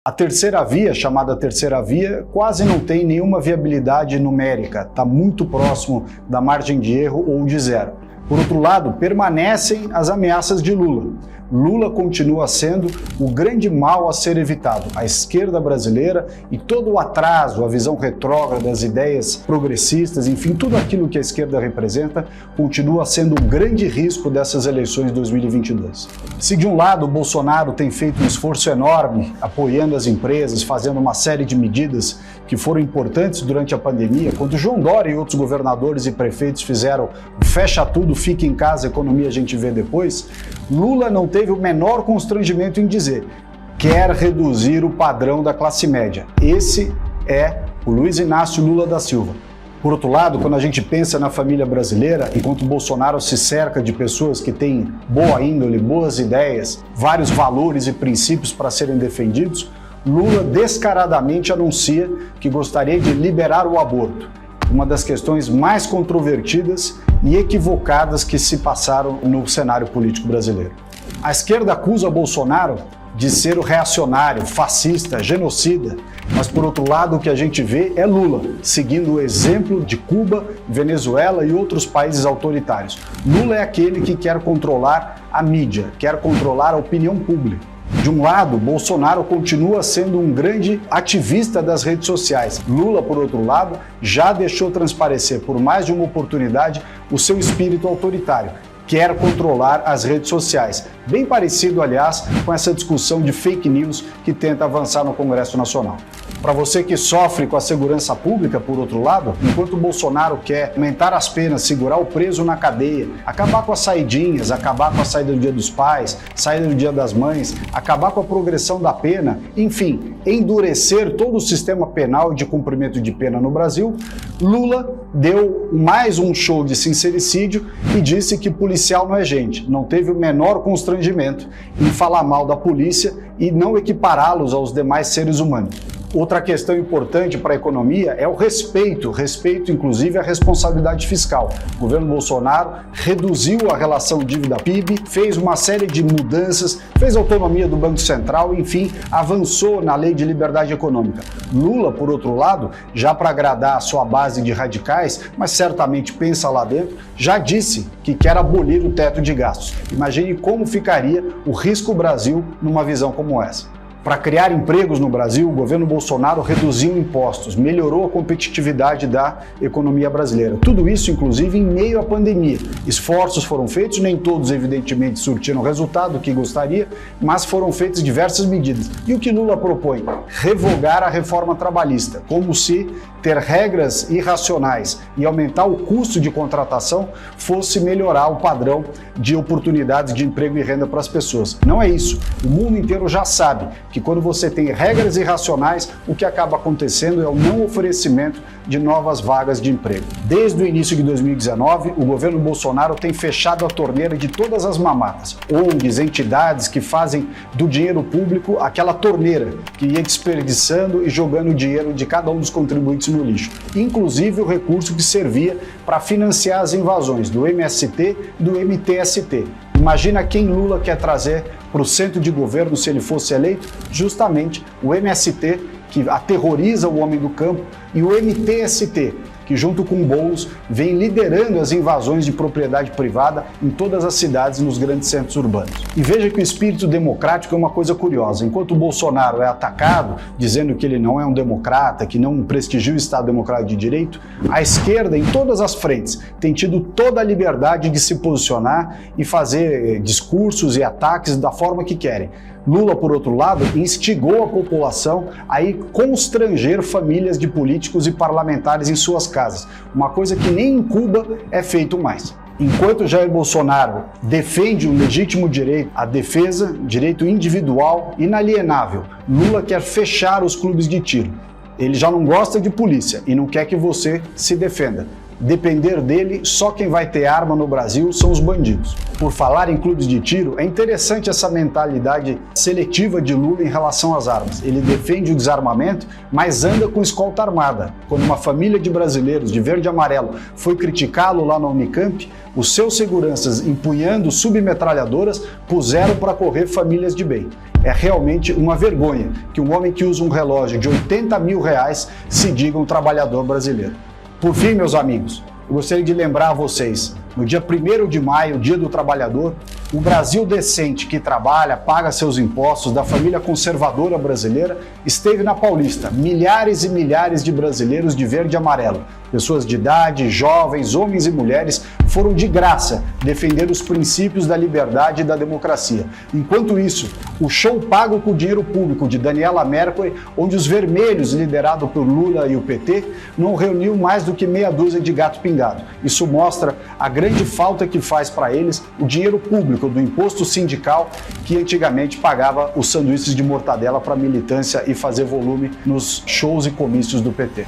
A terceira via, chamada terceira via, quase não tem nenhuma viabilidade numérica, está muito próximo da margem de erro ou de zero. Por outro lado, permanecem as ameaças de Lula. Lula continua sendo o grande mal a ser evitado. A esquerda brasileira e todo o atraso, a visão retrógrada, as ideias progressistas, enfim, tudo aquilo que a esquerda representa, continua sendo um grande risco dessas eleições de 2022. Se de um lado o Bolsonaro tem feito um esforço enorme, apoiando as empresas, fazendo uma série de medidas que foram importantes durante a pandemia, quando João Dória e outros governadores e prefeitos fizeram fecha tudo, fica em casa, economia a gente vê depois, Lula não teve o menor constrangimento em dizer: quer reduzir o padrão da classe média. Esse é o Luiz Inácio Lula da Silva. Por outro lado, quando a gente pensa na família brasileira, enquanto Bolsonaro se cerca de pessoas que têm boa índole, boas ideias, vários valores e princípios para serem defendidos, Lula descaradamente anuncia que gostaria de liberar o aborto, uma das questões mais controvertidas e equivocadas que se passaram no cenário político brasileiro. A esquerda acusa Bolsonaro de ser o reacionário, fascista, genocida, mas por outro lado o que a gente vê é Lula, seguindo o exemplo de Cuba, Venezuela e outros países autoritários. Lula é aquele que quer controlar a mídia, quer controlar a opinião pública. De um lado, Bolsonaro continua sendo um grande ativista das redes sociais. Lula, por outro lado, já deixou transparecer por mais de uma oportunidade o seu espírito autoritário. Quer controlar as redes sociais. Bem parecido, aliás, com essa discussão de fake news que tenta avançar no Congresso Nacional. Para você que sofre com a segurança pública, por outro lado, enquanto o Bolsonaro quer aumentar as penas, segurar o preso na cadeia, acabar com as saidinhas, acabar com a saída do Dia dos Pais, saída do Dia das Mães, acabar com a progressão da pena, enfim, endurecer todo o sistema penal de cumprimento de pena no Brasil, Lula deu mais um show de sincericídio e disse que policial não é gente, não teve o menor constrangimento em falar mal da polícia e não equipará-los aos demais seres humanos. Outra questão importante para a economia é o respeito inclusive à responsabilidade fiscal. O governo Bolsonaro reduziu a relação dívida-PIB, fez uma série de mudanças, fez autonomia do Banco Central, enfim, avançou na lei de liberdade econômica. Lula, por outro lado, já para agradar a sua base de radicais, mas certamente pensa lá dentro, já disse que quer abolir o teto de gastos. Imagine como ficaria o risco Brasil numa visão como essa. Para criar empregos no Brasil, o governo Bolsonaro reduziu impostos, melhorou a competitividade da economia brasileira. Tudo isso, inclusive, em meio à pandemia. Esforços foram feitos, nem todos, evidentemente, surtiram o resultado que gostaria, mas foram feitas diversas medidas. E o que Lula propõe? Revogar a reforma trabalhista, como se ter regras irracionais e aumentar o custo de contratação fosse melhorar o padrão de oportunidades de emprego e renda para as pessoas. Não é isso. O mundo inteiro já sabe que quando você tem regras irracionais, o que acaba acontecendo é o não oferecimento de novas vagas de emprego. Desde o início de 2019, o governo Bolsonaro tem fechado a torneira de todas as mamatas, ONGs, entidades que fazem do dinheiro público aquela torneira que ia desperdiçando e jogando o dinheiro de cada um dos contribuintes no lixo. Inclusive o recurso que servia para financiar as invasões do MST e do MTST. Imagina quem Lula quer trazer para o centro de governo se ele fosse eleito? Justamente o MST, que aterroriza o homem do campo, e o MTST, que junto com Boulos vem liderando as invasões de propriedade privada em todas as cidades e nos grandes centros urbanos. E veja que o espírito democrático é uma coisa curiosa. Enquanto o Bolsonaro é atacado, dizendo que ele não é um democrata, que não prestigia o Estado Democrático de Direito, a esquerda, em todas as frentes, tem tido toda a liberdade de se posicionar e fazer discursos e ataques da forma que querem. Lula, por outro lado, instigou a população a ir constranger famílias de políticos e parlamentares em suas casas, uma coisa que nem em Cuba é feito mais. Enquanto Jair Bolsonaro defende o legítimo direito à defesa, direito individual inalienável, Lula quer fechar os clubes de tiro. Ele já não gosta de polícia e não quer que você se defenda. Depender dele, só quem vai ter arma no Brasil são os bandidos. Por falar em clubes de tiro, é interessante essa mentalidade seletiva de Lula em relação às armas. Ele defende o desarmamento, mas anda com escolta armada. Quando uma família de brasileiros de verde e amarelo foi criticá-lo lá na Unicamp, os seus seguranças, empunhando submetralhadoras, puseram para correr famílias de bem. É realmente uma vergonha que um homem que usa um relógio de 80 mil reais se diga um trabalhador brasileiro. Por fim, meus amigos, eu gostaria de lembrar a vocês, no dia 1º de maio, Dia do Trabalhador, o Brasil decente que trabalha, paga seus impostos, da família conservadora brasileira, esteve na Paulista. Milhares e milhares de brasileiros de verde e amarelo, pessoas de idade, jovens, homens e mulheres, foram de graça defender os princípios da liberdade e da democracia. Enquanto isso, o show pago com dinheiro público de Daniela Mercury, onde os vermelhos, liderado por Lula e o PT, não reuniu mais do que meia dúzia de gato pingado. Isso mostra a grande falta que faz para eles o dinheiro público do imposto sindical que antigamente pagava os sanduíches de mortadela para militância e fazer volume nos shows e comícios do PT.